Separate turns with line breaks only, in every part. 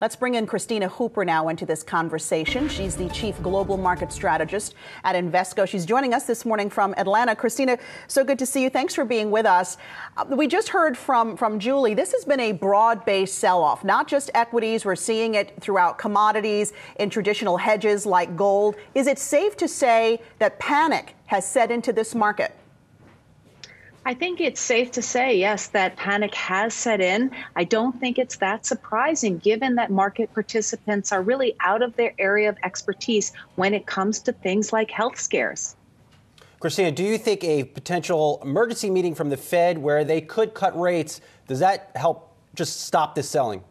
Let's bring in Kristina Hooper now into this conversation. She's the Chief Global Market Strategist at Invesco. She's joining us this morning from Atlanta. Kristina, so good to see you. Thanks for being with us. We just heard from Julie. This has been a broad-based sell-off, not just equities. We're seeing it throughout commodities, in traditional hedges like gold. Is it safe to say that panic has set into this market?
I think it's safe to say, yes, that panic has set in. I don't think it's that surprising, given that market participants are really out of their area of expertise when it comes to things like health scares.
Kristina, do you think a potential emergency meeting from the Fed where they could cut rates, does that help just stop this selling?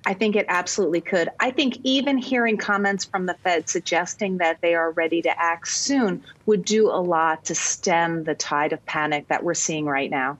I think it absolutely could. I think even hearing comments from the Fed suggesting that they are ready to act soon would do a lot to stem the tide of panic that we're seeing right now.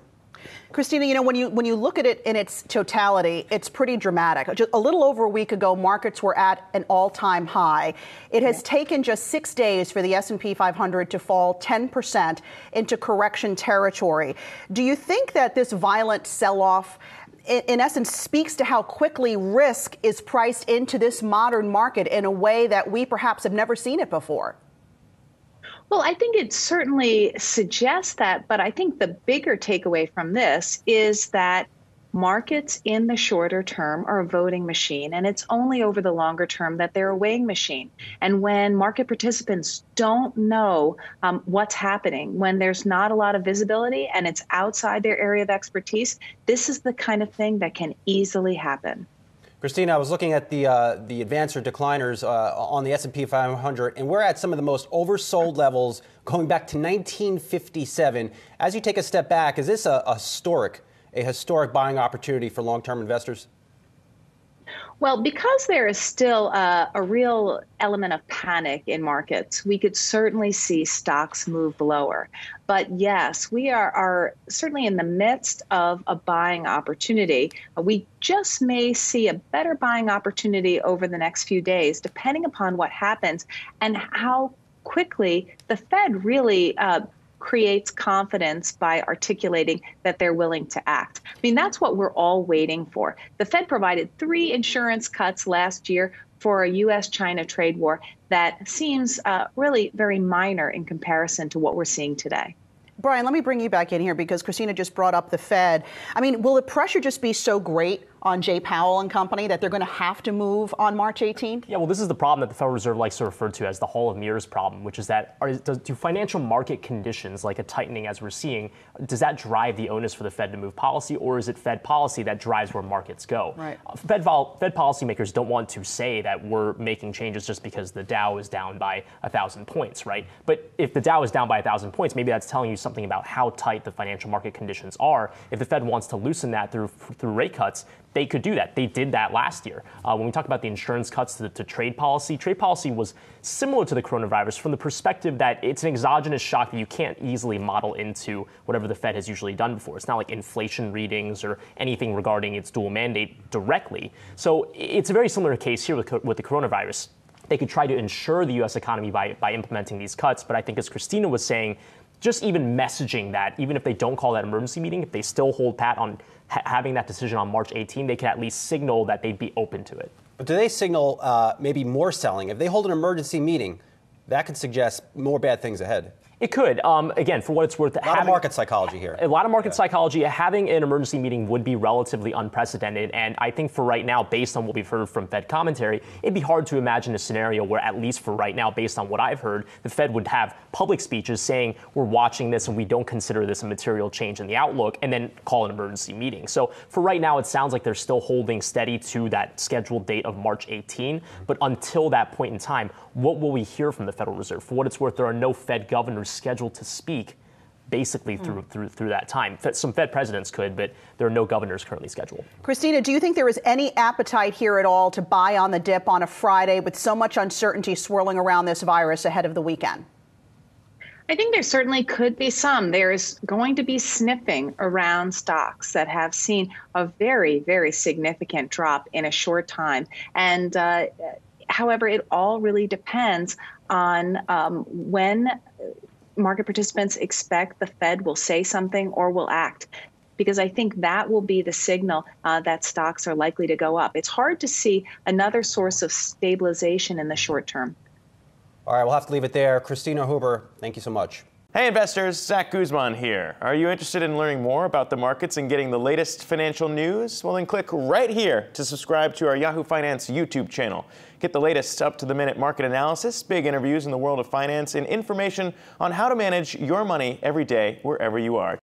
Kristina, you know, when you look at it in its totality, it's pretty dramatic. Just a little over a week ago, markets were at an all-time high. It has taken just 6 days for the S&P 500 to fall 10% into correction territory. Do you think that this violent sell-off in essence, speaks to how quickly risk is priced into this modern market in a way that we perhaps have never seen it before?
Well, I think it certainly suggests that, but I think the bigger takeaway from this is that markets in the shorter term are a voting machine, and it's only over the longer term that they're a weighing machine. And when market participants don't know what's happening, when there's not a lot of visibility and it's outside their area of expertise, this is the kind of thing that can easily happen.
Kristina, I was looking at the advanced or decliners on the S&P 500, and we're at some of the most oversold levels going back to 1957. As you take a step back, is this a historic buying opportunity for long-term investors?
Well, because there is still a real element of panic in markets, we could certainly see stocks move lower. But yes, we are certainly in the midst of a buying opportunity. We just may see a better buying opportunity over the next few days, depending upon what happens and how quickly the Fed really creates confidence by articulating that they're willing to act. I mean, that's what we're all waiting for. The Fed provided 3 insurance cuts last year for a U.S.-China trade war that seems really very minor in comparison to what we're seeing today.
Brian, let me bring you back in here because Kristina just brought up the Fed. I mean, will the pressure just be so great on Jay Powell and company that they're going to have to move on March 18th?
Yeah, well, this is the problem that the Federal Reserve likes to refer to as the Hall of Mirrors problem, which is that do financial market conditions, like a tightening as we're seeing, does that drive the onus for the Fed to move policy, or is it Fed policy that drives where markets go?
Right.
Fed policymakers don't want to say that we're making changes just because the Dow is down by 1,000 points, right? But if the Dow is down by 1,000 points, maybe that's telling you something about how tight the financial market conditions are. If the Fed wants to loosen that through rate cuts, they could do that. They did that last year. When we talk about the insurance cuts to trade policy was similar to the coronavirus from the perspective that it's an exogenous shock that you can't easily model into whatever the Fed has usually done before. It's not like inflation readings or anything regarding its dual mandate directly. So it's a very similar case here with the coronavirus. They could try to insure the U.S. economy by implementing these cuts. But I think, as Kristina was saying, just even messaging that, even if they don't call that emergency meeting, if they still hold pat on having that decision on March 18, they could at least signal that they'd be open to it.
But do they signal maybe more selling? If they hold an emergency meeting, that could suggest more bad things ahead.
It could. Again, for what it's worth,
a lot of market psychology here.
A lot of market psychology. Having an emergency meeting would be relatively unprecedented. And I think for right now, based on what we've heard from Fed commentary, it'd be hard to imagine a scenario where, at least for right now, based on what I've heard, the Fed would have public speeches saying we're watching this and we don't consider this a material change in the outlook, and then call an emergency meeting. So for right now, it sounds like they're still holding steady to that scheduled date of March 18. But until that point in time, what will we hear from the Federal Reserve? For what it's worth, there are no Fed governors scheduled to speak basically through that time. Some Fed presidents could, but there are no governors currently scheduled.
Kristina, do you think there is any appetite here at all to buy on the dip on a Friday with so much uncertainty swirling around this virus ahead of the weekend?
I think there certainly could be some. There's going to be sniffing around stocks that have seen a very, very significant drop in a short time. And however, it all really depends on when market participants expect the Fed will say something or will act. because I think that will be the signal that stocks are likely to go up. It's hard to see another source of stabilization in the short term.
All right, we'll have to leave it there. Kristina Huber, thank you so much.
Hey investors, Zach Guzman here. Are you interested in learning more about the markets and getting the latest financial news? Well, then click right here to subscribe to our Yahoo Finance YouTube channel. Get the latest up-to-the-minute market analysis, big interviews in the world of finance, and information on how to manage your money every day wherever you are.